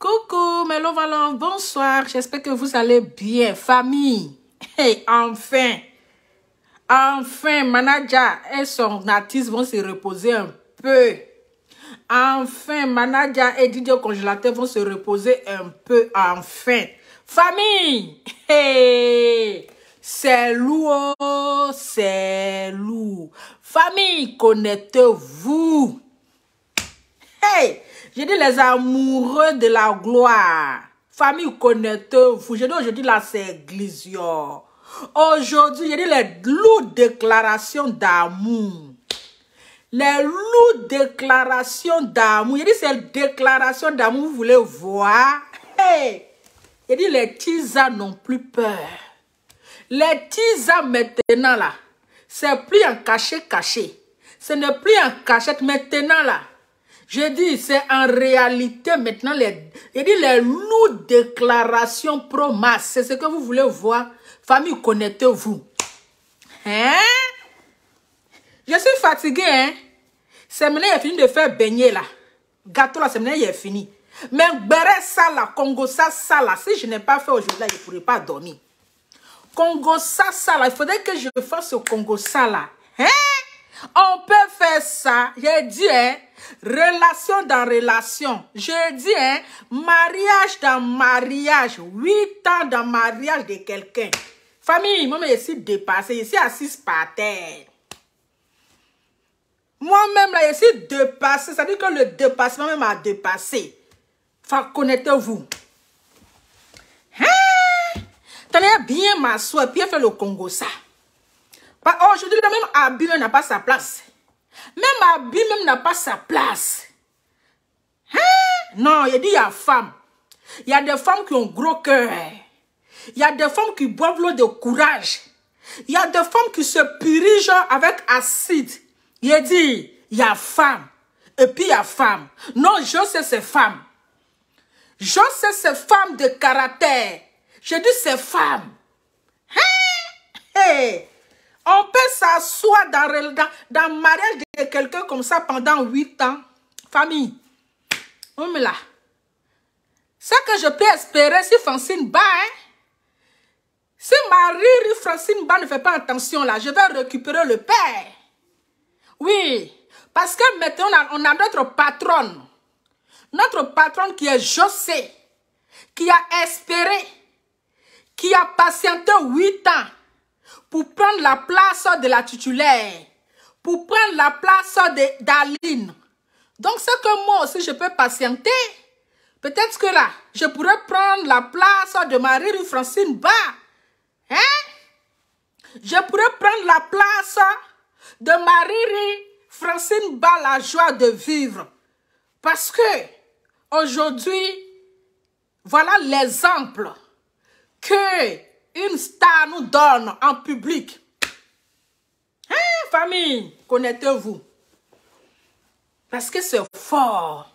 Coucou, Melo Valon, bonsoir. J'espère que vous allez bien, famille. Hey, enfin, Manaja et son artiste vont se reposer un peu. Enfin, Manaja et Didier Congélateur vont se reposer un peu, enfin. Famille, hey, c'est lourd, c'est lourd. Famille, connectez-vous. Hey, j'ai dit les amoureux de la gloire. Famille, connectez-vous. J'ai dit aujourd'hui là, c'est Glisio. Aujourd'hui, j'ai dit les lourdes déclarations d'amour. Les lourdes déclarations d'amour. J'ai dit ces déclarations d'amour, vous voulez voir? Hey, j'ai dit les tisas n'ont plus peur. Les tisas maintenant là, c'est plus en caché. Ce n'est plus en cachette maintenant là. Je dis, c'est en réalité maintenant les lourdes déclarations pro-masse. C'est ce que vous voulez voir. Famille, connectez-vous. Hein? Je suis fatiguée, hein? C'est maintenant il est fini de faire baigner là. Gâteau là, c'est maintenant il est fini. Mais Béré ça là, Congo ça là, si je n'ai pas fait aujourd'hui là, je ne pourrais pas dormir. Congo ça là, il faudrait que je fasse ce Congo ça là. Hein? On peut faire ça. J'ai dit, hein, relation dans relation. J'ai dit, hein, mariage dans mariage. 8 ans dans mariage de quelqu'un. Famille, moi, je suis dépassée. Je suis assise par terre. Moi-même, là, je suis dépassée. Ça veut dire que le dépassement même a dépassé. Enfin, connectez-vous. Hein? T'allais bien m'asseoir et puis faire le Congo ça. Aujourd'hui, même Abi n'a pas sa place. Même Abi même n'a pas sa place. Hein? Non, il dit il y a femme. Il y a des femmes qui ont gros cœur. Il y a des femmes qui boivent l'eau de courage. Il y a des femmes qui se purigent avec acide. Il dit, il y a femme. Et puis il y a femme. Non, je sais ces femmes. Je sais ces femmes de caractère. Je dis ces femmes. Hein? Hey! On peut s'asseoir dans le mariage de quelqu'un comme ça pendant 8 ans. Famille. On me là. Ce que je peux espérer si Francine Ba, hein? Si Marie Francine Ba ne fait pas attention là, je vais récupérer le père. Oui. Parce que maintenant on a notre patronne. Notre patronne qui est José. Qui a espéré. Qui a patienté 8 ans. Pour prendre la place de la titulaire, pour prendre la place d'Aline. Donc, c'est que moi aussi, je peux patienter. Peut-être que là, je pourrais prendre la place de Marie-Francine Ba. Hein? Je pourrais prendre la place de Marie-Francine Ba, la joie de vivre. Parce que, aujourd'hui, voilà l'exemple que une star nous donne en public. Hein, famille, connectez-vous. Parce que c'est fort.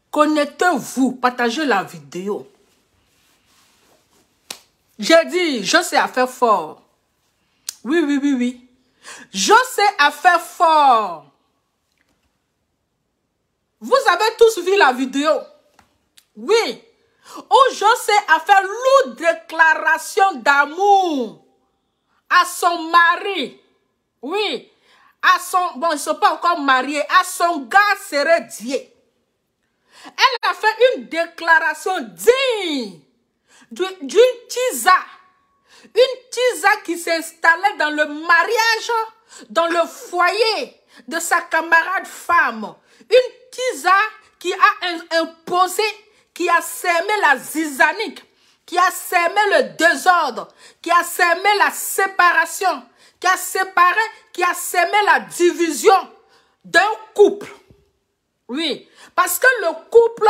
Connectez-vous, partagez la vidéo. J'ai dit, je sais à faire fort. Oui. Je sais à faire fort. Vous avez tous vu la vidéo? Oui. Où je sais à faire lourde déclaration d'amour à son mari. Oui. À son, bon, ils ne sont pas encore mariés. À son gars Sérédier. Elle a fait une déclaration digne d'une tisa. Une tisa qui s'installait dans le mariage, dans le foyer de sa camarade femme. Une tisa qui a imposé, qui a sémé la zizanique, qui a sémé le désordre, qui a sémé la séparation, qui a séparé, qui a sémé la division d'un couple. Oui, parce que le couple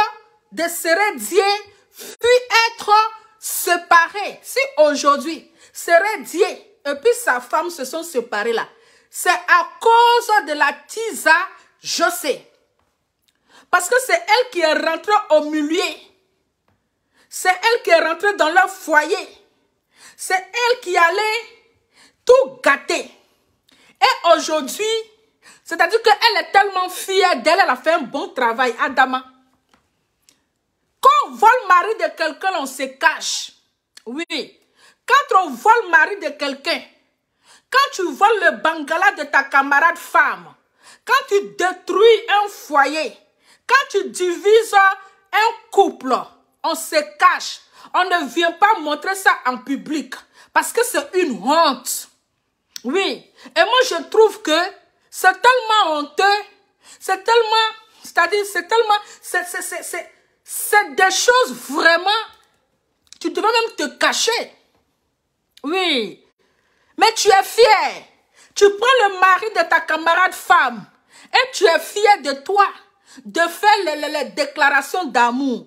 de Sérédier fut être séparé. Si aujourd'hui, Sérédier et puis sa femme se sont séparés là, c'est à cause de la tisa José. Parce que c'est elle qui est rentrée au milieu. C'est elle qui est rentrée dans leur foyer. C'est elle qui allait tout gâter. Et aujourd'hui, c'est-à-dire qu'elle est tellement fière d'elle, elle a fait un bon travail, Adama. Quand vole le mari de quelqu'un, on se cache. Oui. Quand on vole le mari de quelqu'un, quand tu voles le bangala de ta camarade femme, quand tu détruis un foyer, quand tu divises un couple, on se cache. On ne vient pas montrer ça en public parce que c'est une honte. Oui. Et moi, je trouve que c'est tellement honteux, c'est tellement, c'est-à-dire, c'est tellement, c'est des choses vraiment, tu devrais même te cacher. Oui. Mais tu es fier. Tu prends le mari de ta camarade femme et tu es fier de toi, de faire les déclarations d'amour.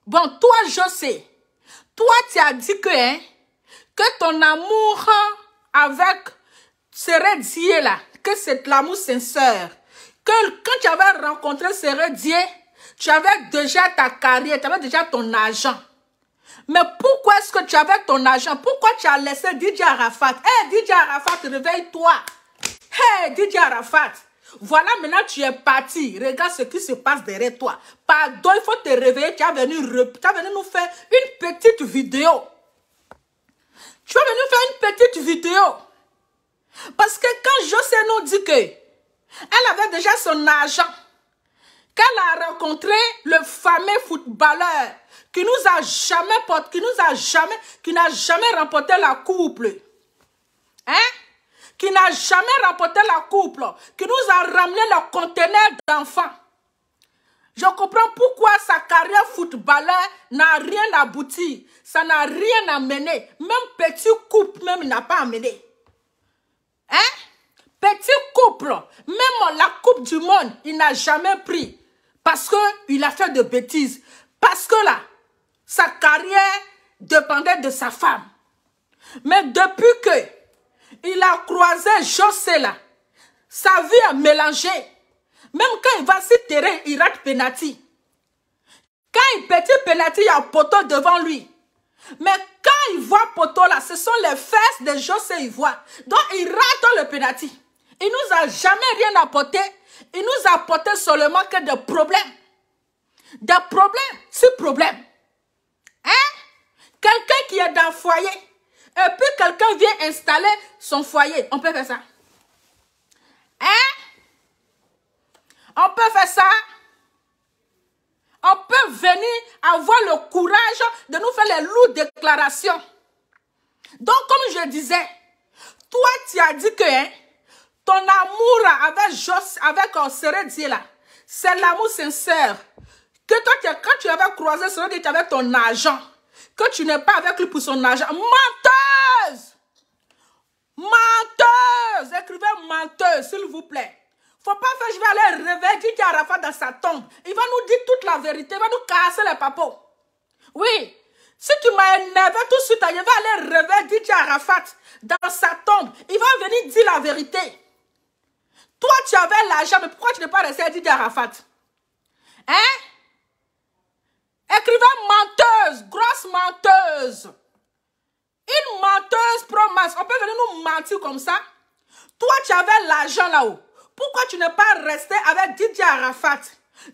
Bon, toi, je sais. Toi, tu as dit que ton amour avec Seredier là, que c'est l'amour sincère. Que quand tu avais rencontré Seredier, tu avais déjà ta carrière, tu avais déjà ton argent. Mais pourquoi est-ce que tu avais ton argent? Pourquoi tu as laissé DJ Arafat? Hey, DJ Arafat, réveille-toi. Hey, DJ Arafat. Voilà, maintenant tu es parti. Regarde ce qui se passe derrière toi. Pardon, il faut te réveiller. Tu as venu nous faire une petite vidéo. Tu es venu faire une petite vidéo. Parce que quand José nous dit que elle avait déjà son argent, qu'elle a rencontré le fameux footballeur qui n'a jamais remporté la couple. Hein? Qui n'a jamais remporté la couple, qui nous a ramené le conteneur d'enfants. Je comprends pourquoi sa carrière footballeur n'a rien abouti. Ça n'a rien amené. Même petit couple, même, il n'a pas amené. Hein? Petit couple, même la coupe du monde, il n'a jamais pris. Parce qu'il a fait de bêtises. Parce que là, sa carrière dépendait de sa femme. Mais depuis que il a croisé José là, sa vie a mélangé. Même quand il va sur le terrain, il rate penalty. Quand il petit penalty, il y a un poteau devant lui. Mais quand il voit poteau là, ce sont les fesses de José, il voit. Donc il rate le penalty. Il nous a jamais rien apporté. Il nous a apporté seulement que des problèmes. Des problèmes sur problèmes. Hein? Quelqu'un qui est dans le foyer, et puis quelqu'un vient installer son foyer. On peut faire ça. Hein? On peut faire ça. On peut venir avoir le courage de nous faire les lourdes déclarations. Donc, comme je disais, toi, tu as dit que ton amour avec Seredier là, c'est l'amour sincère. Que toi, quand tu avais croisé Seredier, tu avais ton argent. Que tu n'es pas avec lui pour son argent. Menteuse! Menteuse! Écrivez menteuse, s'il vous plaît. Faut pas faire, je vais aller réveiller DJ Arafat dans sa tombe. Il va nous dire toute la vérité. Il va nous casser les papos. Oui. Si tu m'as énervé tout de suite, je vais aller réveiller DJ Arafat dans sa tombe. Il va venir dire la vérité. Toi, tu avais l'argent, mais pourquoi tu n'es pas resté à DJ Arafat? Hein? Écrivez menteuse, grosse menteuse. Une menteuse promasse. On peut venir nous mentir comme ça. Toi, tu avais l'argent là-haut. Pourquoi tu n'es pas resté avec DJ Arafat?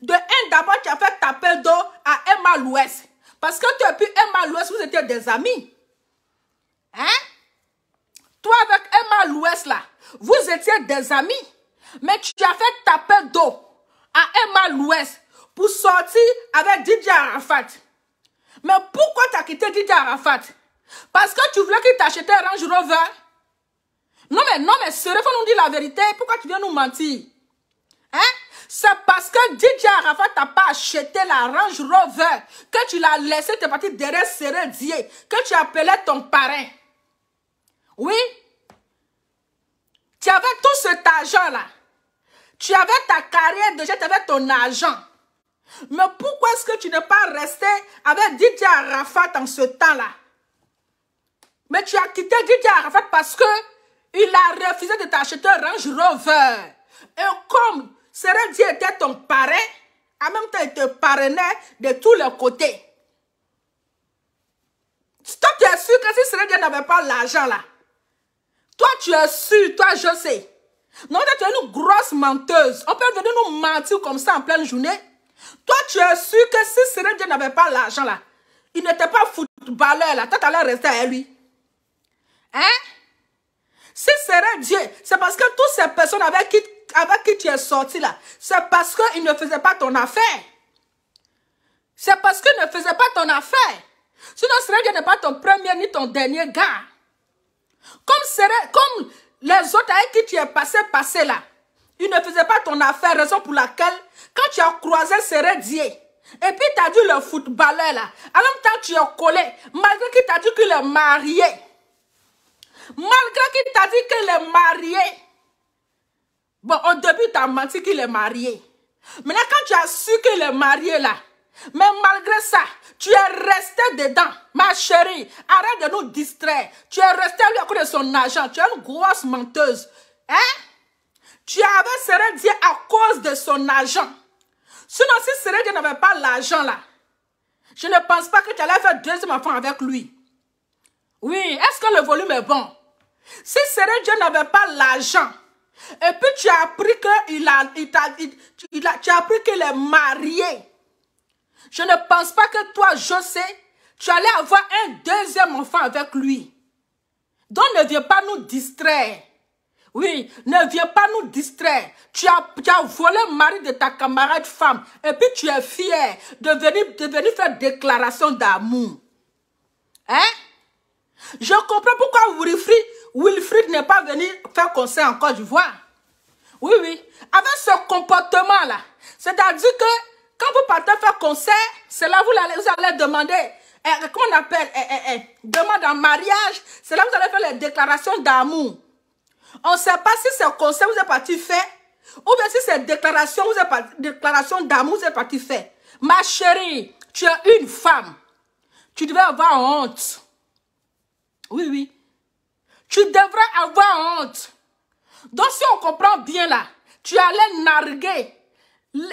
De un, d'abord, tu as fait taper dos à Emma Louest. Parce que toi et puis Emma Louest, vous étiez des amis. Hein? Toi avec Emma Louest là, vous étiez des amis. Mais tu as fait taper dos à Emma Louest pour sortir avec DJ Arafat. Mais pourquoi tu as quitté DJ Arafat? Parce que tu voulais qu'il t'achète un Range Rover. Non mais, sérieux, faut nous dire la vérité. Pourquoi tu viens nous mentir? Hein? C'est parce que DJ Arafat t'a pas acheté la Range Rover que tu l'as laissé te partir derrière Seredier, que tu appelais ton parrain. Oui? Tu avais tout cet argent-là. Tu avais ta carrière déjà, tu avais ton argent. Mais pourquoi est-ce que tu n'es pas resté avec DJ Arafat en ce temps-là? Mais tu as quitté DJ Arafat parce que il a refusé de t'acheter un Range Rover. Et comme Seredier était ton parrain, en même temps il te parrainait de tous les côtés. Toi, tu es sûr que si Seredier n'avait pas l'argent là, toi tu es sûr, toi je sais. Non, tu es une grosse menteuse. On peut venir nous mentir comme ça en pleine journée. Toi, tu es sûr que si Sérère Dieu n'avait pas l'argent là, il n'était pas footballeur là, toi, tu allais rester à lui. Hein? Si Sérère Dieu, c'est parce que toutes ces personnes avec qui tu es sorti là, c'est parce qu'ils ne faisaient pas ton affaire. C'est parce qu'ils ne faisaient pas ton affaire. Sinon, Sérère Dieu n'est pas ton premier ni ton dernier gars. Comme les autres avec qui tu es passé là, ils ne faisaient pas ton affaire, raison pour laquelle, quand tu as croisé Sérère Dieu, et puis tu as dit le footballeur là, en même temps tu es collé, malgré qu'il t'a dit qu'il est marié. Malgré qu'il t'a dit qu'il est marié. Bon, au début, tu as menti qu'il est marié. Maintenant, quand tu as su qu'il est marié là, mais malgré ça, tu es resté dedans. Ma chérie, arrête de nous distraire. Tu es resté à lui à cause de son argent. Tu es une grosse menteuse. Hein? Tu avais Sérère Dieu à cause de son argent. Sinon, si Sérère Dieu n'avait pas l'argent là, je ne pense pas que tu allais faire deuxième enfant avec lui. Oui, est-ce que le volume est bon? Si Sérère Dieu n'avait pas l'argent, et puis tu as appris qu'il est marié, je ne pense pas que toi, José, tu allais avoir un deuxième enfant avec lui. Donc ne viens pas nous distraire. Oui, ne viens pas nous distraire. Tu as volé le mari de ta camarade femme, et puis tu es fier de venir faire déclaration d'amour. Hein? Je comprends pourquoi Wilfried n'est pas venu faire concert en Côte d'Ivoire. Oui, oui. Avec ce comportement-là, c'est-à-dire que quand vous partez faire concert, c'est là que vous allez demander, comment on appelle, demande en mariage, c'est là que vous allez faire les déclarations d'amour. On ne sait pas si c'est concert vous êtes parti faire, ou bien si c'est déclaration d'amour vous êtes parti faire. Ma chérie, tu es une femme. Tu devais avoir honte. Oui, oui. Tu devrais avoir honte. Donc, si on comprend bien là, tu allais narguer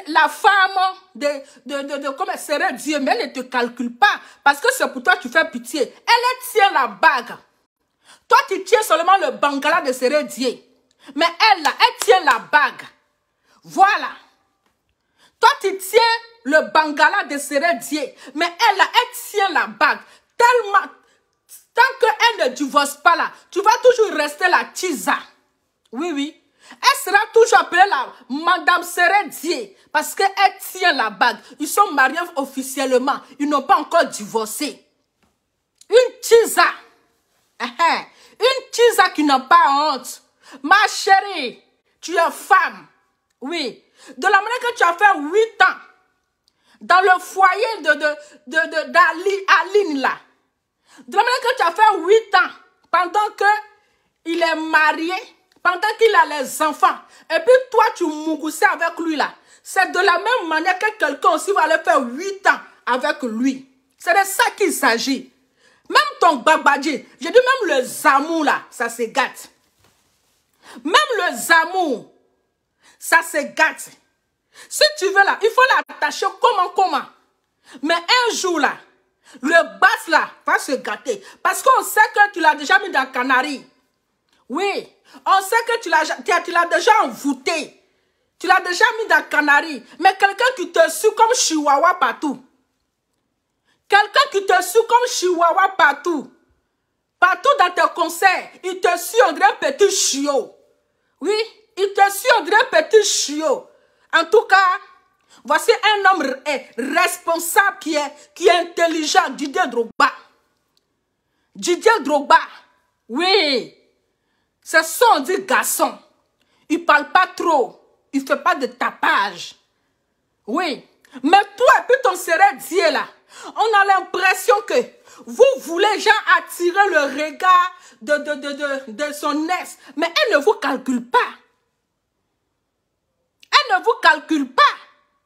la femme comme Sérère Dieu, mais elle ne te calcule pas. Parce que c'est pour toi que tu fais pitié. Elle tient la bague. Toi, tu tiens seulement le bangala de Sérère Dieu. Mais elle, là, elle tient la bague. Voilà. Toi, tu tiens le bangala de Sérère Dieu. Mais elle, là, elle tient la bague. Tellement... Tant qu'elle ne divorce pas là, tu vas toujours rester la Tisa. Oui, oui. Elle sera toujours appelée la Madame Sérère Dieu parce qu'elle tient la bague. Ils sont mariés officiellement. Ils n'ont pas encore divorcé. Une Tisa. Une Tisa qui n'a pas honte. Ma chérie, tu es femme. Oui. De la manière que tu as fait 8 ans dans le foyer d'Aline là. De la manière que tu as fait 8 ans, pendant qu'il est marié, pendant qu'il a les enfants, et puis toi tu mougoussais avec lui là, c'est de la même manière que quelqu'un aussi va aller faire 8 ans avec lui. C'est de ça qu'il s'agit. Même ton babadji, je dis même le zamou là, ça se gâte. Même le zamou, ça se gâte. Si tu veux là, il faut l'attacher comment. Mais un jour là, le basse là va se gâter. Parce qu'on sait que tu l'as déjà mis dans Canaries. Oui. On sait que tu l'as déjà envoûté. Tu l'as déjà mis dans Canaries. Mais quelqu'un qui te suit comme chihuahua partout. Quelqu'un qui te suit comme chihuahua partout. Partout dans tes concerts. Il te suit on dirait un petit chiot. Oui. Il te suit on dirait un petit chiot. En tout cas... Voici un homme responsable qui est intelligent, Didier Drogba. Didier Drogba, oui, c'est ça on dit garçon. Il ne parle pas trop, il ne fait pas de tapage. Oui, mais toi et puis ton Sérère Dieu là, on a l'impression que vous voulez genre attirer le regard de son ex, mais elle ne vous calcule pas. Elle ne vous calcule pas.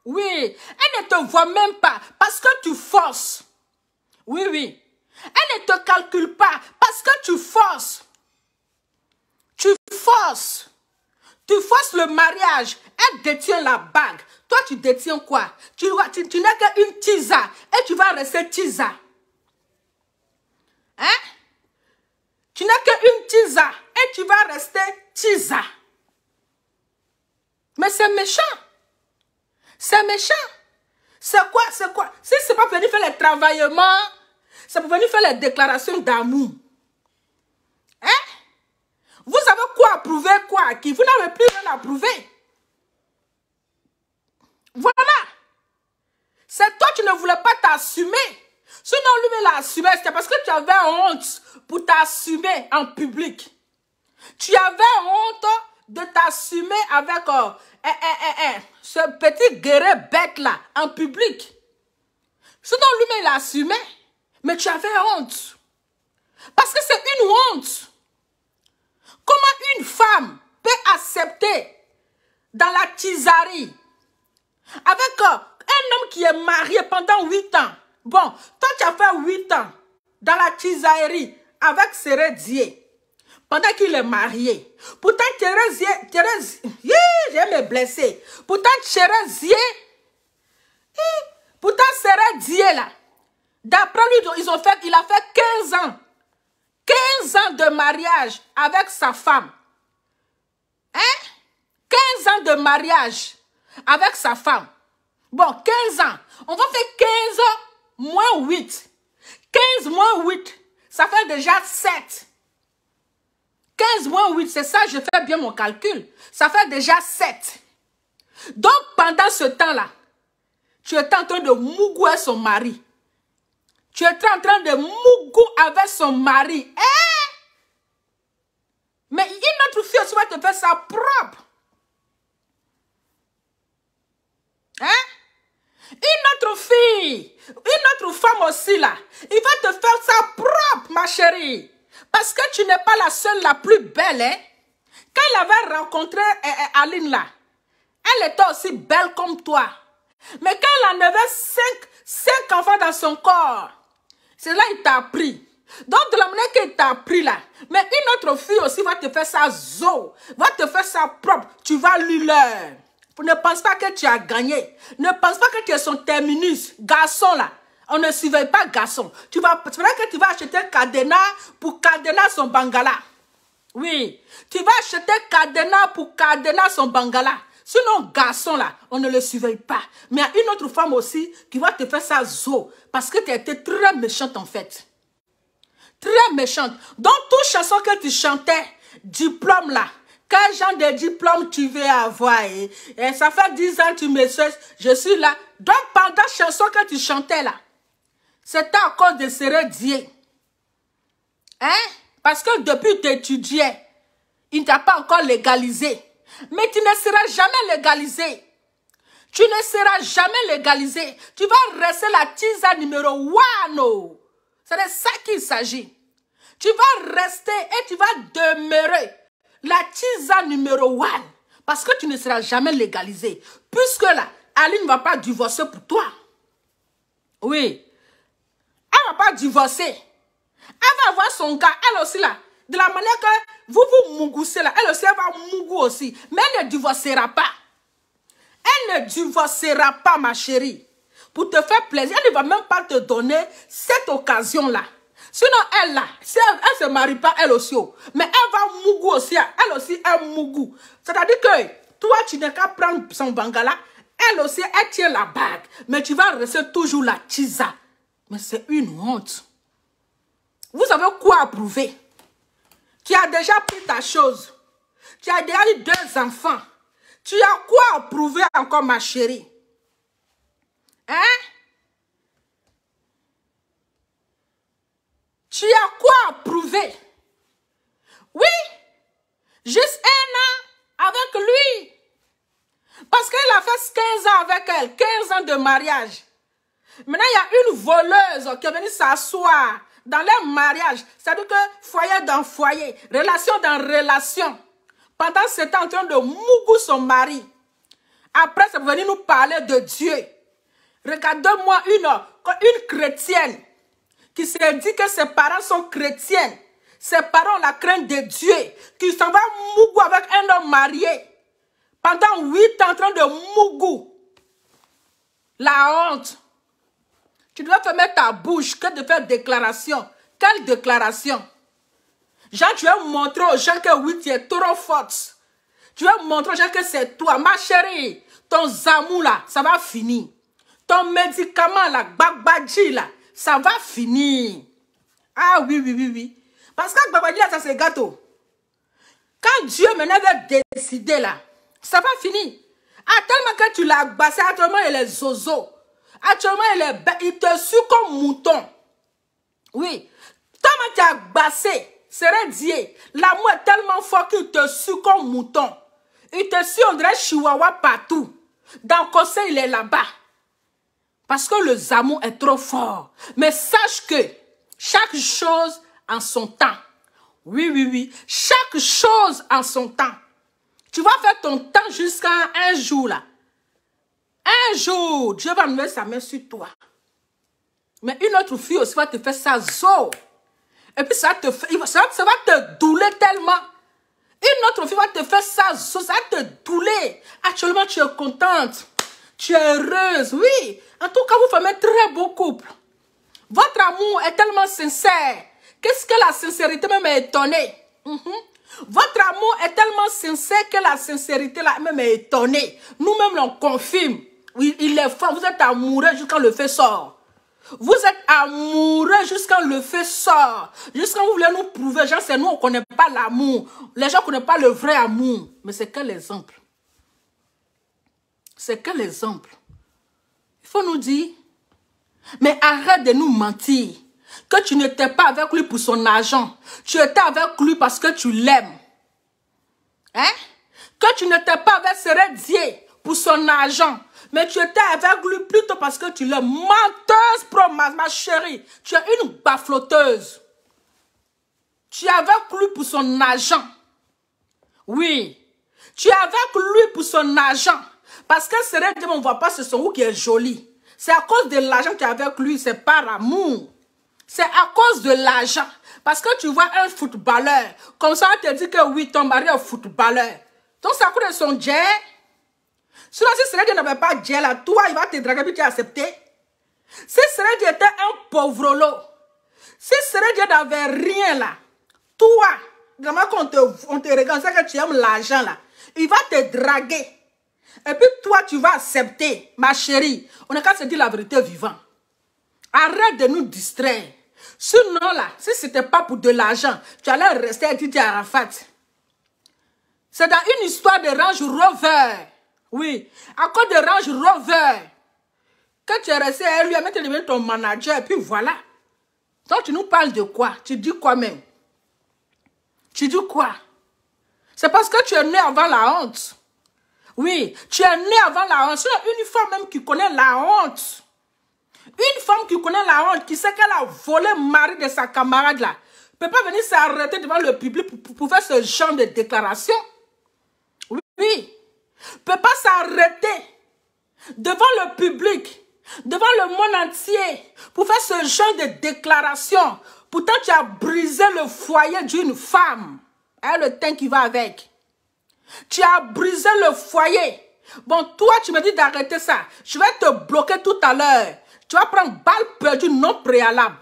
Oui, elle ne te voit même pas parce que tu forces. Oui, oui. Elle ne te calcule pas parce que tu forces. Tu forces. Tu forces le mariage. Elle détient la bague. Toi, tu détiens quoi? Tu n'es qu'une tisa et tu vas rester tisa. Hein? Tu n'es qu'une tisa et tu vas rester tisa. Mais c'est méchant. C'est méchant. C'est quoi? Si c'est pas venir faire les travaillements, c'est pour venir faire les déclarations d'amour. Hein? Vous avez quoi à prouver, quoi à qui? Vous n'avez plus rien à prouver. Voilà. C'est toi qui ne voulais pas t'assumer. Sinon, lui, il l'a assumé. C'était parce que tu avais honte pour t'assumer en public. Tu avais honte de t'assumer avec ce petit guerrier bête là, en public. Sinon, lui, il l'a assumé. Mais tu avais honte. Parce que c'est une honte. Comment une femme peut accepter dans la tisarie avec un homme qui est marié pendant 8 ans. Bon, toi tu as fait 8 ans dans la tisaillerie avec Thérèse. Pendant qu'il est marié. Pourtant Thérèse, j'ai me blessé. Pourtant Thérèse, là, d'après lui, il a fait 15 ans. 15 ans de mariage avec sa femme. Hein? 15 ans de mariage avec sa femme. Bon, 15 ans. On va faire 15 ans moins 8. 15 moins 8, ça fait déjà 7. 15 moins 8, c'est ça, je fais bien mon calcul. Ça fait déjà 7. Donc, pendant ce temps-là, tu étais en train de mougouer son mari. Tu étais en train de mougou avec son mari. Hein? Mais une autre fille aussi va te faire ça propre. Hein? Une autre fille, une autre femme aussi là, il va te faire ça propre, ma chérie. Parce que tu n'es pas la seule, la plus belle. Hein? Quand il avait rencontré Aline là, elle était aussi belle comme toi. Mais quand elle en avait 5 enfants dans son corps, c'est là qu'il t'a pris. Donc de la manière qu'il t'a pris là, mais une autre fille aussi va te faire ça va te faire ça propre. Tu vas lui leur. Ne pense pas que tu as gagné. Ne pense pas que tu es son terminus. Garçon là. On ne surveille pas garçon. C'est vrai que tu vas acheter cadenas pour cadenas son bangala. Oui. Tu vas acheter cadenas pour cadenas son bangala. Sinon, garçon là, on ne le surveille pas. Mais il y a une autre femme aussi qui va te faire ça parce que tu as été très méchante en fait. Très méchante. Donc, toute chanson que tu chantais, diplôme là, quel genre de diplôme tu veux avoir? Et ça fait 10 ans que tu me sais, je suis là. Donc, pendant la chanson que tu chantais là, c'était à cause de Thérèse. Hein? Parce que depuis que tu étudiais, il ne t'a pas encore légalisé. Mais tu ne seras jamais légalisé. Tu ne seras jamais légalisé. Tu vas rester la tisa numéro 1. C'est de ça qu'il s'agit. Tu vas rester et tu vas demeurer la tisa numéro 1. Parce que tu ne seras jamais légalisé. Puisque là, Aline ne va pas divorcer pour toi. Oui. Elle ne va pas divorcer. Elle va avoir son gars, elle aussi là. De la manière que vous mougoussez là, elle aussi elle va mougou aussi. Mais elle ne divorcera pas. Elle ne divorcera pas, ma chérie. Pour te faire plaisir, elle ne va même pas te donner cette occasion-là. Sinon, elle là, si elle ne se marie pas, elle aussi. Mais elle va mougou aussi. Elle aussi, elle mougou. C'est-à-dire que toi, tu n'as qu'à prendre son bangala. Elle aussi, elle tient la bague. Mais tu vas rester toujours la tisa. Mais c'est une honte. Vous avez quoi à prouver? Tu as déjà pris ta chose. Tu as déjà eu 2 enfants. Tu as quoi à prouver encore, ma chérie? Hein? Tu as quoi à prouver? Oui, juste 1 an avec lui. Parce qu'il a fait 15 ans avec elle, 15 ans de mariage. Maintenant, il y a une voleuse qui est venue s'asseoir dans leur mariage. C'est-à-dire que foyer dans foyer, relation dans relation. Pendant ce temps, en train de mougou son mari. Après, c'est pour venir nous parler de Dieu. Regardez-moi une chrétienne qui se dit que ses parents sont chrétiens. Ses parents ont la crainte de Dieu. Qui s'en va mougou avec un homme marié. Pendant 8 ans, en train de mougou. La honte. Tu dois fermer ta bouche que de faire déclaration. Quelle déclaration? Jean, tu vas montrer aux gens que oui, tu es trop forte. Tu vas montrer aux gens que c'est toi. Ma chérie, ton amour là, ça va finir. Ton médicament, la Gbagbaji, là, ça va finir. Ah oui, oui, oui, oui. Parce que Gbagbaji, là, ça c'est gâteau. Quand Dieu maintenant va décider, là, ça va finir. Ah, tellement que tu l'as bassé, actuellement, il est zozo. Actuellement, il te suit comme mouton. Oui. Tellement tu as bassé, serait dit, l'amour est tellement fort qu'il te suit comme mouton. Il te suit, on dirait chihuahua partout. Dans le conseil, il est là-bas. Parce que le amour est trop fort. Mais sache que chaque chose en son temps. Oui, oui, oui. Chaque chose en son temps. Tu vas faire ton temps jusqu'à un jour là. Un jour, Dieu va mettre sa main sur toi. Mais une autre fille aussi va te faire ça zo. Et puis ça va te douler tellement. Une autre fille va te faire ça zo. Ça va te douler. Actuellement, tu es contente. Tu es heureuse. Oui. En tout cas, vous formez un très beau couple. Votre amour est tellement sincère. Qu'est-ce que la sincérité même est étonnée. Votre amour est tellement sincère que la sincérité là même est étonnée. Nous-mêmes, on confirme. Oui, il est fort. Vous êtes amoureux jusqu'à le feu sort. Vous êtes amoureux jusqu'à le feu sort. Jusqu'à vous voulez nous prouver. Genre, c'est nous, on ne connaît pas l'amour. Les gens ne connaissent pas le vrai amour. Mais c'est quel exemple? C'est quel exemple? Il faut nous dire, mais arrête de nous mentir. Que tu n'étais pas avec lui pour son argent. Tu étais avec lui parce que tu l'aimes. Hein? Que tu n'étais pas avec Seredier pour son argent. Mais tu étais avec lui plutôt parce que tu l'aimes. Menteuse, ma chérie. Tu es une bafloteuse. Tu es avec lui pour son argent. Oui. Tu es avec lui pour son argent. Parce que Seredier, on ne voit pas ce son qui est joli. C'est à cause de l'argent que tu es avec lui. C'est par amour. C'est à cause de l'argent. Parce que tu vois un footballeur. Comme ça, on te dit que oui, ton mari est footballeur. Donc, c'est à cause de son jet. Sinon, si Seredier n'avait pas de jet là, toi, il va te draguer puis tu as accepté. Si Seredier était un pauvre si Seredier n'avait rien là, toi, vraiment quand on te regarde, c'est que tu aimes l'argent là, il va te draguer. Et puis toi, tu vas accepter, ma chérie. On n'a qu'à se dire la vérité vivant. Arrête de nous distraire. Sinon là, si ce n'était pas pour de l'argent, tu allais rester à Didier Arafat. C'est dans une histoire de Range Rover. Oui, à cause de Range Rover. Que tu es resté à lui, maintenant tu es devenu ton manager, et puis voilà. Donc tu nous parles de quoi? Tu dis quoi même? Tu dis quoi? C'est parce que tu es né avant la honte. Oui, tu es né avant la honte. Sinon, une femme même qui connaît la honte. Une femme qui connaît la honte, qui sait qu'elle a volé le mari de sa camarade là, ne peut pas venir s'arrêter devant le public pour faire ce genre de déclaration. Oui. Ne peut pas s'arrêter devant le public, devant le monde entier, pour faire ce genre de déclaration. Pourtant, tu as brisé le foyer d'une femme. Hein, le teint qui va avec. Tu as brisé le foyer. Bon, toi, tu me dis d'arrêter ça. Je vais te bloquer tout à l'heure. Tu vas prendre balle perdue non préalable.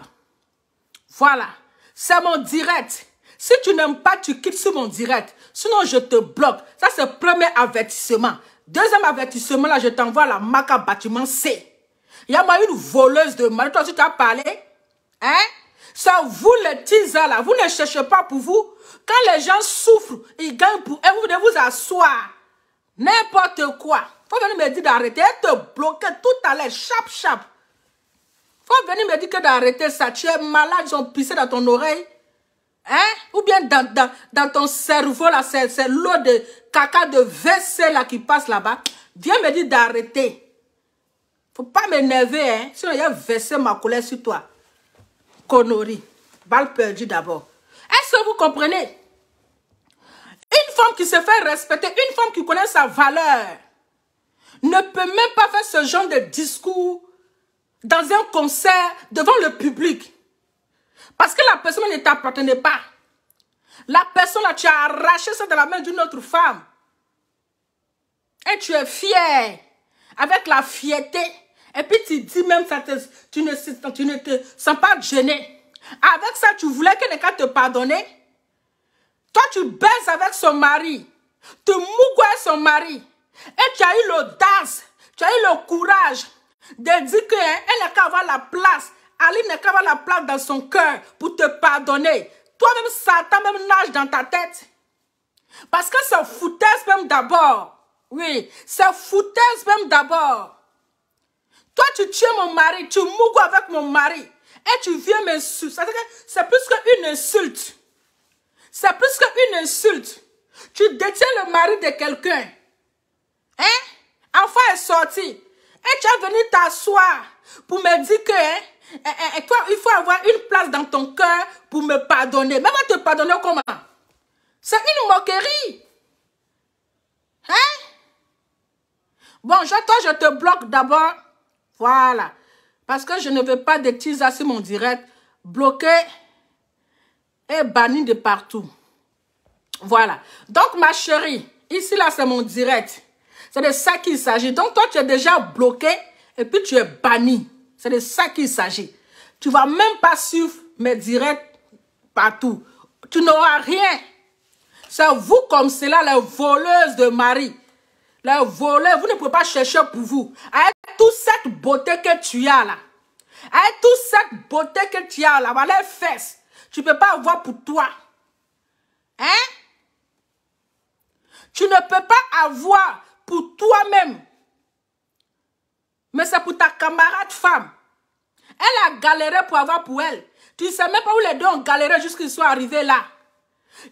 Voilà. C'est mon direct. Si tu n'aimes pas, tu quittes sur mon direct. Sinon, je te bloque. Ça, c'est le premier avertissement. Deuxième avertissement, là, je t'envoie à la Maca bâtiment C. Il y a moi une voleuse de mari. Toi aussi, tu as parlé. Hein? C'est vous, les teasers, là. Vous ne cherchez pas pour vous. Quand les gens souffrent, ils gagnent pour eux. Vous devez vous asseoir. N'importe quoi. Faut venir me dire d'arrêter. Et te bloquer tout à l'heure. Chap. Faut venir me dire que d'arrêter ça. Tu es malade, ils ont pissé dans ton oreille. Hein? Ou bien dans ton cerveau, là, c'est l'eau de caca de WC là qui passe là-bas. Viens me dire d'arrêter. Faut pas m'énerver, hein? Sinon, il y a versé ma colère sur toi. Connerie. Balle perdue d'abord. Est-ce que vous comprenez? Une femme qui se fait respecter, une femme qui connaît sa valeur, ne peut même pas faire ce genre de discours dans un concert devant le public. Parce que la personne ne t'appartenait pas. La personne là, tu as arraché ça de la main d'une autre femme. Et tu es fier. Avec la fierté. Et puis tu dis même, tu ne te sens pas gêné. Avec ça, tu voulais que quelqu'un te pardonne. Toi, tu baises avec son mari. Tu mougoies son mari. Et tu as eu l'audace. Tu as eu le courage De dire qu'elle n'a qu'à avoir la place. Aline n'a qu'à avoir la place dans son cœur pour te pardonner. Toi-même, Satan même nage dans ta tête. Parce que c'est foutaise même d'abord. Oui, c'est foutaise même d'abord. Toi, tu tues mon mari, tu mourras avec mon mari. Et tu viens m'insulter. C'est plus qu'une insulte. C'est plus qu'une insulte. Tu détiens le mari de quelqu'un. Hein? Enfin est sorti. Et tu es venu t'asseoir pour me dire que toi, il faut avoir une place dans ton cœur pour me pardonner. Mais va te pardonner comment? C'est une moquerie. Hein? Bon, toi, je te bloque d'abord. Voilà. Parce que je ne veux pas de teaser sur mon direct. Bloqué et banni de partout. Voilà. Donc, ma chérie, ici, là, c'est mon direct. C'est de ça qu'il s'agit. Donc, toi, tu es déjà bloqué et puis tu es banni. C'est de ça qu'il s'agit. Tu ne vas même pas suivre mes directs partout. Tu n'auras rien. C'est vous comme cela, les voleuses de mari. Les voleurs, vous ne pouvez pas chercher pour vous. Avec toute cette beauté que tu as là. Avec toute cette beauté que tu as là, voilà les fesses. Tu ne peux pas avoir pour toi. Hein? Tu ne peux pas avoir pour toi-même. Mais c'est pour ta camarade femme. Elle a galéré pour avoir pour elle. Tu ne sais même pas où les deux ont galéré jusqu'ils soient arrivés là.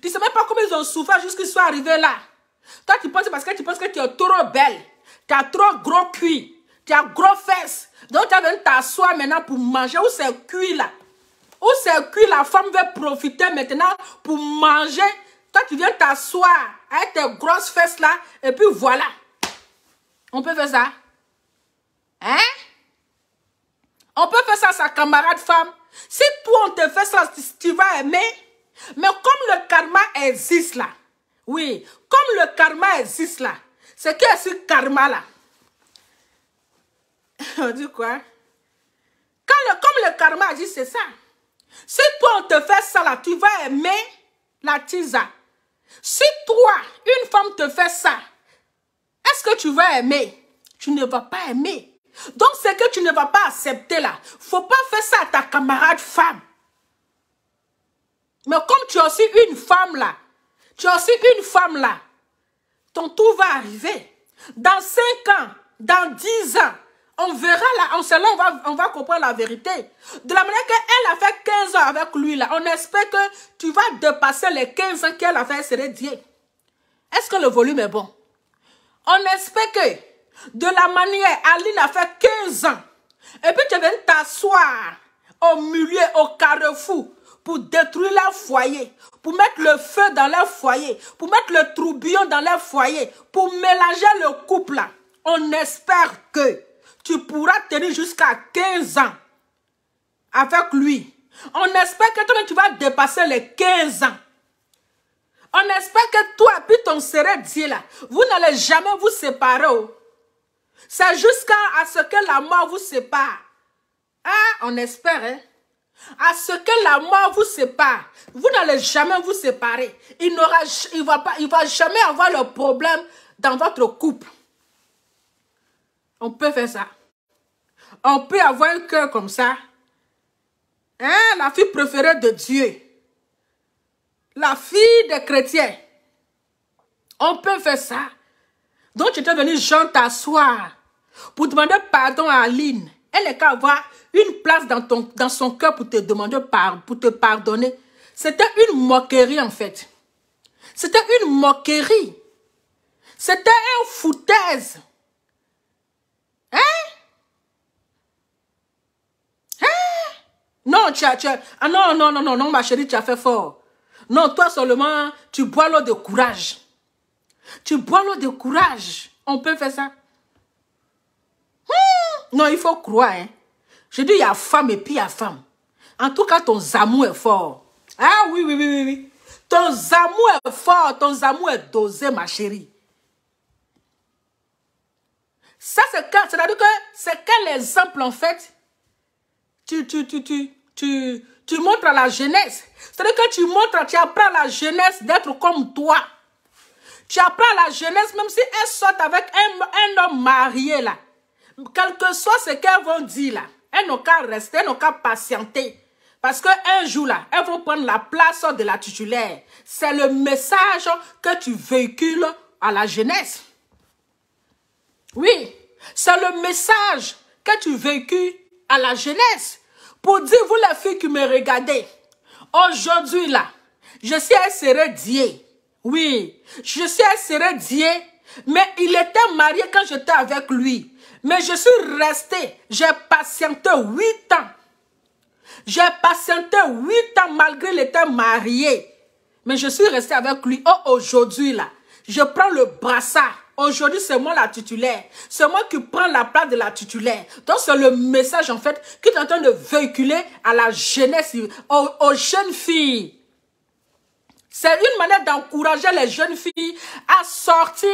Tu ne sais même pas comment ils ont souffert jusqu'ils soient arrivés là. Toi, tu penses parce que tu penses que tu es trop belle. Tu as trop gros cuit. Tu as gros fesses. Donc, tu as venu t'asseoir maintenant pour manger. Où c'est cuit là? Où c'est cuit, la femme veut profiter maintenant pour manger. Toi, tu viens t'asseoir avec tes grosses fesses là. Et puis voilà. On peut faire ça? Hein? On peut faire ça à sa camarade femme. Si toi, on te fait ça, tu vas aimer. Mais comme le karma existe là. Oui, comme le karma existe là. C'est qui est ce karma là? On dit quoi? Comme le karma existe, c'est ça. Si toi, on te fait ça là, tu vas aimer la tisa. Si toi, une femme te fait ça, est-ce que tu vas aimer? Tu ne vas pas aimer. Donc, c'est que tu ne vas pas accepter là. Faut pas faire ça à ta camarade femme. Mais comme tu es aussi une femme là, ton tour va arriver. Dans 5 ans, dans 10 ans, on verra là, on va comprendre la vérité. De la manière qu'elle a fait 15 ans avec lui là, on espère que tu vas dépasser les 15 ans qu'elle a fait Sérédier. Est-ce que le volume est bon? On espère que de la manière, Aline a fait 15 ans. Et puis tu viens t'asseoir au milieu, au carrefour, pour détruire leur foyer, pour mettre le feu dans leur foyer, pour mettre le tourbillon dans leur foyer, pour mélanger le couple là. On espère que tu pourras tenir jusqu'à 15 ans avec lui. On espère que toi, tu vas dépasser les 15 ans. On espère que toi et puis ton Sérédier là, vous n'allez jamais vous séparer. Oh. C'est jusqu'à ce que la mort vous sépare. Ah, on espère, hein? À ce que la mort vous sépare. Vous n'allez jamais vous séparer. Il va jamais avoir le problème dans votre couple. On peut faire ça. On peut avoir un cœur comme ça. Hein? La fille préférée de Dieu. La fille des chrétiens. On peut faire ça. Donc, tu étais venu Jean t'asseoir pour demander pardon à Aline. Elle n'est qu'à avoir une place dans son cœur pour te demander pour te pardonner. C'était une moquerie en fait. C'était une moquerie. C'était un foutaise. Hein? Hein? Non, ah non, ma chérie, tu as fait fort. Non, toi seulement, tu bois l'eau de courage. Tu bois l'eau de courage. On peut faire ça. Non, il faut croire. Hein. Je dis, il y a femme et puis il y a femme. En tout cas, ton amour est fort. Ah oui. Ton amour est fort, ton amour est dosé, ma chérie. Ça, c'est-à-dire que c'est quel exemple, en fait, tu montres à la jeunesse. C'est-à-dire que tu apprends à la jeunesse d'être comme toi. Tu apprends à la jeunesse, même si elle sort avec un homme marié, là. Quel que soit ce qu'elles vont dire là, elles n'ont qu'à rester, elles n'ont qu'à patienter. Parce qu'un jour là, elles vont prendre la place de la titulaire. C'est le message que tu véhicules à la jeunesse. Oui, c'est le message que tu véhicules à la jeunesse. Pour dire, vous les filles qui me regardez, aujourd'hui là, je suis un Sérédier. Oui, je suis un Sérédier, mais il était marié quand j'étais avec lui. Mais je suis restée, j'ai patienté 8 ans. J'ai patienté 8 ans malgré qu'il était marié. Mais je suis restée avec lui. Oh, aujourd'hui là, je prends le brassard. Aujourd'hui, c'est moi la titulaire. C'est moi qui prends la place de la titulaire. Donc, c'est le message, en fait, qui est en train de véhiculer à la jeunesse, aux jeunes filles. C'est une manière d'encourager les jeunes filles à sortir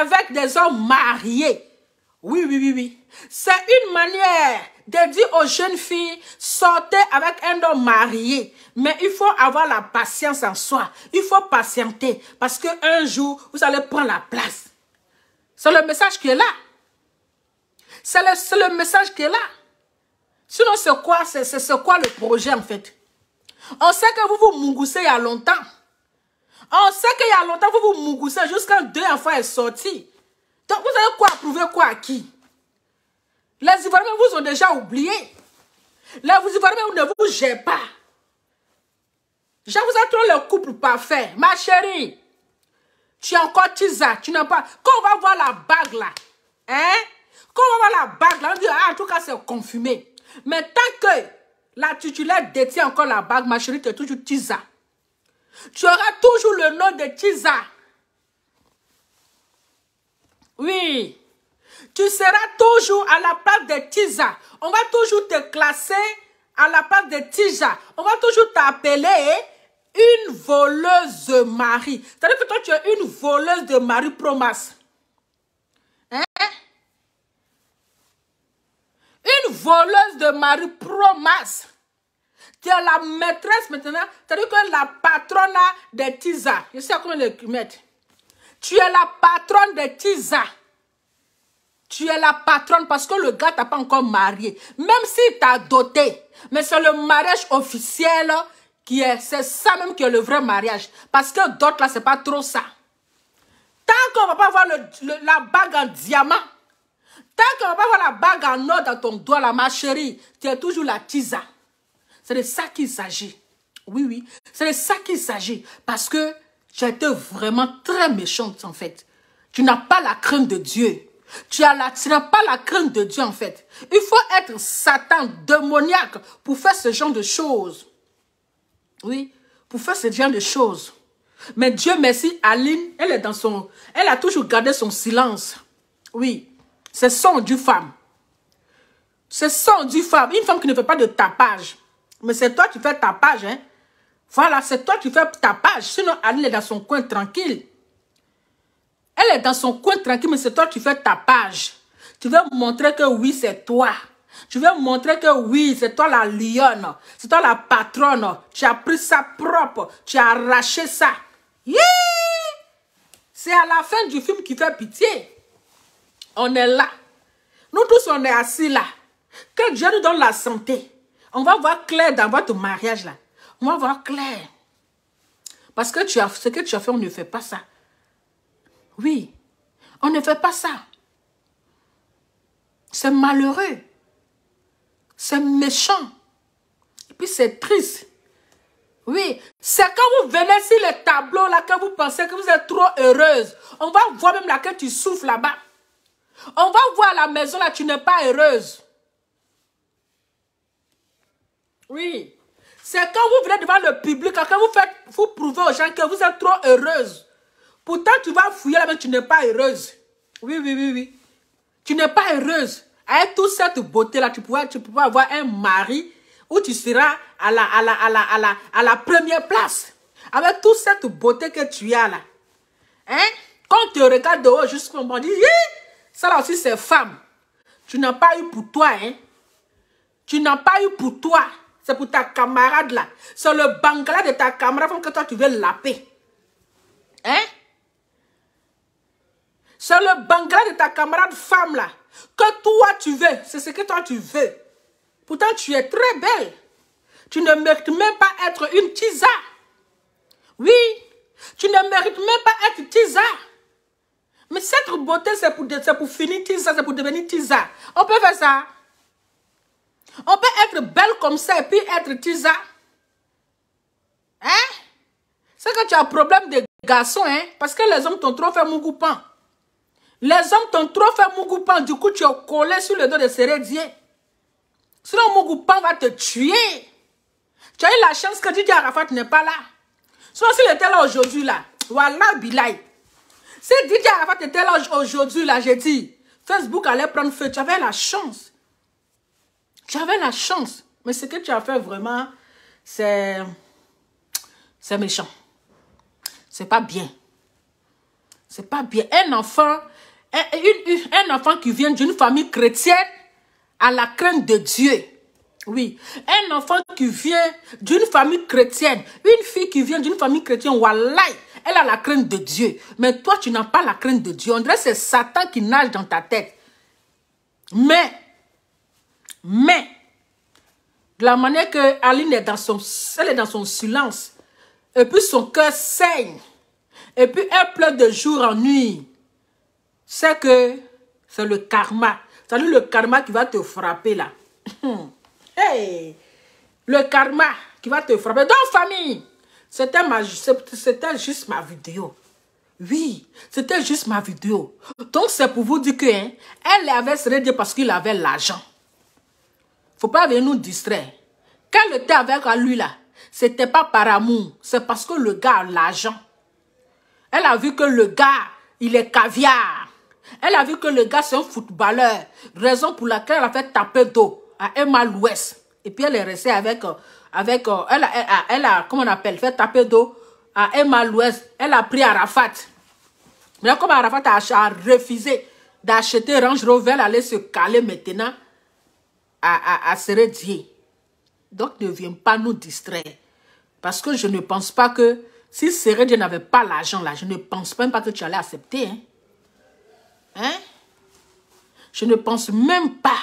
avec des hommes mariés. Oui, oui, oui, oui. C'est une manière de dire aux jeunes filles, sortez avec un homme marié. Mais il faut avoir la patience en soi. Il faut patienter. Parce qu'un jour, vous allez prendre la place. C'est le message qui est là. C'est le message qui est là. Sinon, c'est quoi le projet, en fait? On sait que vous vous mougoussez il y a longtemps. On sait qu'il y a longtemps, vous vous mougoussez jusqu'à 2 enfants est sorti. Donc, vous avez quoi prouver quoi à qui? Les Ivoiriens vous ont déjà oublié. Les Ivoiriens ne vous gèrent pas. Je vous ai trouvé le couple parfait. Ma chérie, tu es encore tisa, tu n'as pas... Quand on va voir la bague là, hein? Quand on va voir la bague là, on dit, ah, en tout cas, c'est confirmé. Mais tant que la titulaire détient encore la bague, ma chérie, tu es toujours tisa. Tu auras toujours le nom de tisa. Oui. Tu seras toujours à la place de tisa. On va toujours te classer à la place de tisa. On va toujours t'appeler une voleuse de mari. C'est-à-dire que toi, tu es une voleuse de mari promas. Hein? Une voleuse de mari promas. Tu es la maîtresse maintenant. C'est-à-dire que la patronne de Tisa. Je sais comment le mettre. Tu es la patronne de Tisa. Tu es la patronne parce que le gars t'a pas encore marié. Même s'il t'a doté. Mais c'est le mariage officiel qui est. C'est ça même qui est le vrai mariage. Parce que d'autres là, c'est pas trop ça. Tant qu'on va pas voir la bague en diamant. Tant qu'on va pas voir la bague en or dans ton doigt là, ma chérie. Tu es toujours la Tisa. C'est de ça qu'il s'agit. Oui, oui. C'est de ça qu'il s'agit. Parce que tu as été vraiment très méchante, en fait. Tu n'as pas la crainte de Dieu. Tu n'as pas la crainte de Dieu, en fait. Il faut être Satan, démoniaque, pour faire ce genre de choses. Oui, pour faire ce genre de choses. Mais Dieu merci, Aline, elle a toujours gardé son silence. Oui, c'est son du femme. C'est son du femme. Une femme qui ne fait pas de tapage. Mais c'est toi qui fais tapage, hein. Voilà, c'est toi qui fais tapage. Sinon, Aline est dans son coin tranquille. Elle est dans son coin tranquille, mais c'est toi qui fais tapage. Tu veux montrer que oui, c'est toi. Tu veux montrer que oui, c'est toi la lionne. C'est toi la patronne. Tu as pris ça propre. Tu as arraché ça. C'est à la fin du film qui fait pitié. On est là. Nous tous, on est assis là. Que Dieu nous donne la santé. On va voir clair dans votre mariage là. On va voir clair. Parce que ce que tu as fait, on ne fait pas ça. Oui, on ne fait pas ça. C'est malheureux. C'est méchant. Et puis c'est triste. Oui, c'est quand vous venez sur le tableau là que vous pensez que vous êtes trop heureuse. On va voir même là que tu souffles là-bas. On va voir à la maison là, tu n'es pas heureuse. Oui. C'est quand vous venez devant le public, quand vous prouvez aux gens que vous êtes trop heureuse. Pourtant, tu vas fouiller là, mais tu n'es pas heureuse. Oui, oui, oui, oui. Tu n'es pas heureuse. Avec toute cette beauté-là, tu pourras avoir un mari où tu seras à la première place. Avec toute cette beauté que tu as là. Hein? Quand tu regardes de haut, jusqu'au moment, on dit, ça là aussi, c'est femme. Tu n'as pas eu pour toi, hein? Tu n'as pas eu pour toi. C'est pour ta camarade là. C'est le bangala de ta camarade que toi tu veux laper. Hein? C'est le bangala de ta camarade femme là. Que que toi tu veux. C'est ce que toi tu veux. Pourtant, tu es très belle. Tu ne mérites même pas être une tisa. Oui, tu ne mérites même pas être tisa. Mais cette beauté, c'est pour finir tisa, c'est pour devenir tisa. On peut faire ça. On peut être belle comme ça et puis être tisa. Hein? C'est que tu as un problème de garçon, hein? Parce que les hommes t'ont trop fait mougoupan. Les hommes t'ont trop fait mougoupan. Du coup, tu es collé sur le dos de Sérédier. Sinon, mougoupan va te tuer. Tu as eu la chance que Didier Arafat n'est pas là. Sinon, s'il était là aujourd'hui, là, voilà, Bilay. Si Didier Arafat était là aujourd'hui, là, j'ai dit, Facebook allait prendre feu. Tu avais la chance. Tu avais la chance. Mais ce que tu as fait vraiment, c'est méchant. C'est pas bien. C'est pas bien. Un enfant qui vient d'une famille chrétienne a la crainte de Dieu. Oui. Un enfant qui vient d'une famille chrétienne, une fille qui vient d'une famille chrétienne, wallahi, elle a la crainte de Dieu. Mais toi, tu n'as pas la crainte de Dieu. On dirait que c'est Satan qui nage dans ta tête. Mais, de la manière que Aline est dans son silence, et puis son cœur saigne, et puis elle pleure de jour en nuit, c'est que c'est le karma. C'est le karma qui va te frapper là. Hey, le karma qui va te frapper. Donc famille, c'était juste ma vidéo. Oui, c'était juste ma vidéo. Donc c'est pour vous dire que elle avait Sérédier parce qu'il avait l'argent. Faut pas venir nous distraire. Quand elle était avec lui là, c'était pas par amour, c'est parce que le gars a l'argent. Elle a vu que le gars, il est caviar. Elle a vu que le gars, c'est un footballeur. Raison pour laquelle elle a fait taper d'eau à Emma Louest. Et puis elle est restée elle a, comment on appelle, fait taper d'eau à Emma Louest. Elle a pris Arafat. Mais comme Arafat a refusé d'acheter Range Rover, elle allait se caler maintenant à Sérédier. Donc ne viens pas nous distraire. Parce que je ne pense pas que si Sérédier n'avait pas l'argent là, je ne pense même pas que tu allais accepter. Hein? Je ne pense même pas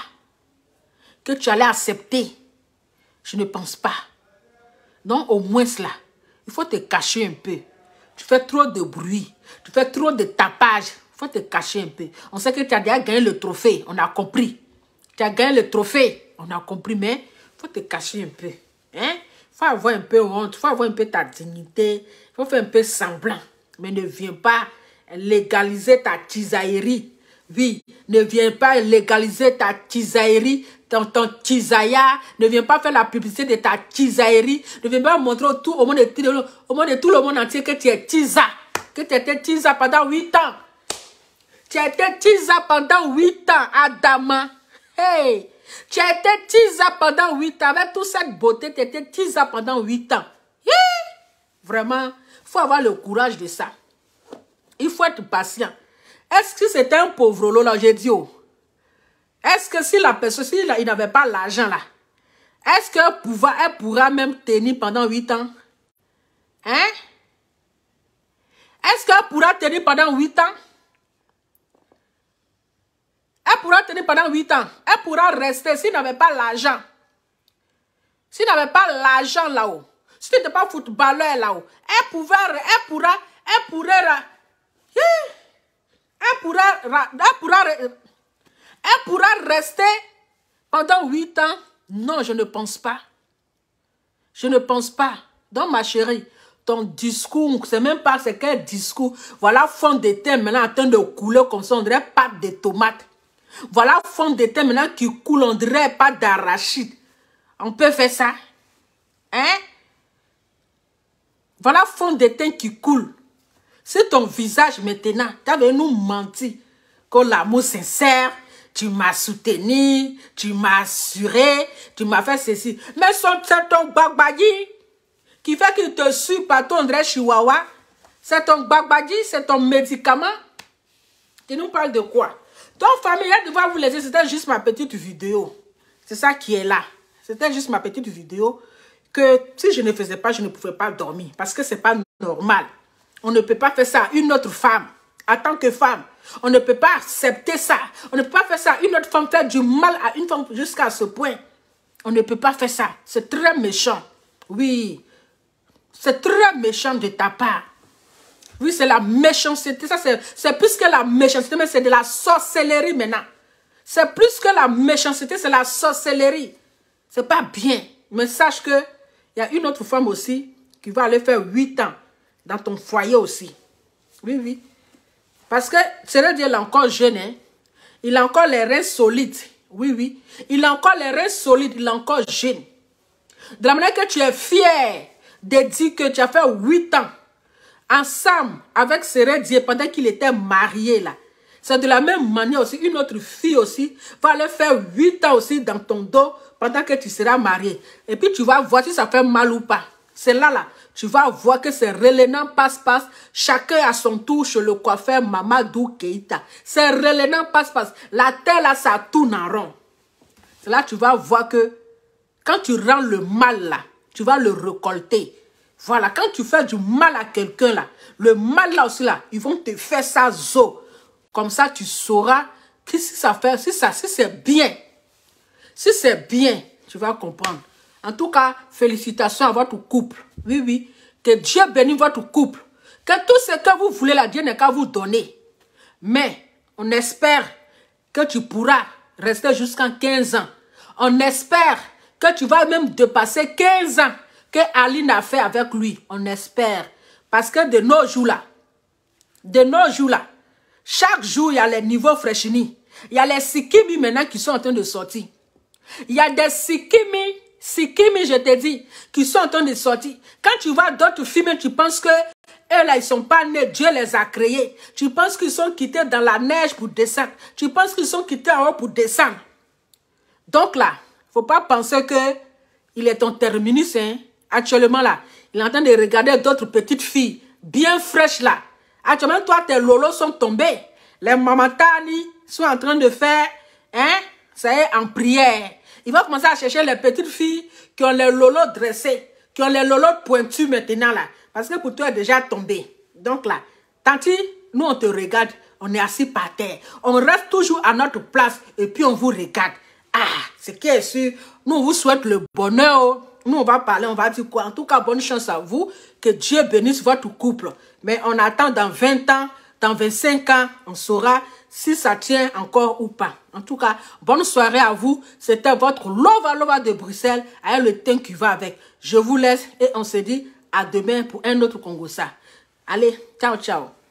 que tu allais accepter. Je ne pense pas. Donc au moins là, il faut te cacher un peu. Tu fais trop de bruit. Tu fais trop de tapage. Il faut te cacher un peu. On sait que tu as déjà gagné le trophée. On a compris. Tu as gagné le trophée. On a compris, mais il faut te cacher un peu. Hein? Il faut avoir un peu honte. Il faut avoir un peu ta dignité. Il faut faire un peu semblant. Mais ne viens pas légaliser ta tisaillerie. Oui, ne viens pas légaliser ta tisaillerie, ton tisaya. Ne viens pas faire la publicité de ta tisaillerie. Ne viens pas montrer au monde de tout le monde entier que tu es tisa. Que tu étais tisa pendant 8 ans. Tu as été tisa pendant 8 ans, Adama. Hey! Tu as été tisa pendant 8 ans. Avec toute cette beauté, tu étais tisa pendant 8 ans. Yeah! Vraiment, il faut avoir le courage de ça. Il faut être patient. Est-ce que c'était un pauvre lot là, j'ai dit, oh. Est-ce que si la personne, il n'avait pas l'argent là, est-ce qu'elle pourra même tenir pendant 8 ans? Hein? Est-ce qu'elle pourra tenir pendant 8 ans? Elle pourra tenir pendant 8 ans. Elle pourra rester s'il n'avait pas l'argent. S'il n'avait pas l'argent là-haut. Si tu n'étais pas footballeur là-haut. Elle pourra rester pendant 8 ans. Non, je ne pense pas. Je ne pense pas. Donc ma chérie, ton discours, c'est même pas c'est quel discours. Voilà fond de teint maintenant en train de couler comme ça, on dirait pâte de tomate. Voilà fond de teint maintenant qui coule, on dirait pâte d'arachide. On peut faire ça? Hein? Voilà fond de teint qui coule. C'est ton visage maintenant. Tu avais nous menti. Que l'amour sincère, tu m'as soutenu, tu m'as assuré, tu m'as fait ceci. Mais c'est ton bagbadi qui fait qu'il te suit partout, on dirait chihuahua. C'est ton bagbadi, c'est ton médicament. Tu nous parles de quoi? Donc, famille, elle devait vous laisser. C'était juste ma petite vidéo. C'est ça qui est là. C'était juste ma petite vidéo. Que si je ne faisais pas, je ne pouvais pas dormir. Parce que ce n'est pas normal. On ne peut pas faire ça à une autre femme. En tant que femme, on ne peut pas accepter ça. On ne peut pas faire ça. Une autre femme fait du mal à une femme jusqu'à ce point. On ne peut pas faire ça. C'est très méchant. Oui. C'est très méchant de ta part. Oui, c'est la méchanceté. Ça, c'est plus que la méchanceté, mais c'est de la sorcellerie maintenant. C'est plus que la méchanceté, c'est la sorcellerie. C'est pas bien. Mais sache que il y a une autre femme aussi qui va aller faire 8 ans dans ton foyer aussi. Oui, oui. Parce que, c'est vrai dire, il est encore jeune, hein. Il a encore les reins solides. Oui, oui. Il a encore les reins solides. Il est encore jeune. De la manière que tu es fier de dire que tu as fait 8 ans ensemble avec Sérédier pendant qu'il était marié là. C'est de la même manière aussi, une autre fille aussi va aller faire 8 ans aussi dans ton dos pendant que tu seras marié. Et puis tu vas voir si ça fait mal ou pas. C'est là, tu vas voir que c'est relénant passe-passe. Chacun à son tour chez le coiffeur Mamadou Keïta. C'est relénant passe-passe. La terre là, ça tourne en rond. C'est là tu vas voir que quand tu rends le mal là, tu vas le récolter. Voilà, quand tu fais du mal à quelqu'un là, le mal là aussi là, ils vont te faire ça zo. Comme ça, tu sauras que si ça fait, si c'est bien. Si c'est bien, tu vas comprendre. En tout cas, félicitations à votre couple. Oui, oui. Que Dieu bénisse votre couple. Que tout ce que vous voulez, là, Dieu n'est qu'à vous donner. Mais, on espère que tu pourras rester jusqu'à 15 ans. On espère que tu vas même dépasser 15 ans que Aline a fait avec lui. On espère. Parce que de nos jours là, chaque jour, il y a les niveaux fraîchinis. Il y a les sikimi maintenant qui sont en train de sortir. Il y a des sikimi, je te dis, qui sont en train de sortir. Quand tu vois d'autres films, tu penses que eux là, ils ne sont pas nés, Dieu les a créés. Tu penses qu'ils sont quittés dans la neige pour descendre. Tu penses qu'ils sont quittés en haut pour descendre. Donc là, il ne faut pas penser qu'il est ton terminus. Hein. Actuellement là, il est en train de regarder d'autres petites filles bien fraîches là. Actuellement, toi, tes lolos sont tombés. Les mamatani sont en train de faire, hein, ça y est, en prière. Il va commencer à chercher les petites filles qui ont les lolos dressés, qui ont les lolos pointus maintenant là. Parce que pour toi, est déjà tombé. Donc là, tanti, nous on te regarde, on est assis par terre. On reste toujours à notre place et puis on vous regarde. Ah, ce qui est sûr, nous on vous souhaite le bonheur. Nous, on va parler, on va dire quoi. En tout cas, bonne chance à vous. Que Dieu bénisse votre couple. Mais on attend dans 20 ans, dans 25 ans, on saura si ça tient encore ou pas. En tout cas, bonne soirée à vous. C'était votre Lova de Bruxelles avec le thym qui va avec. Je vous laisse et on se dit à demain pour un autre Congo ça. Allez, ciao, ciao.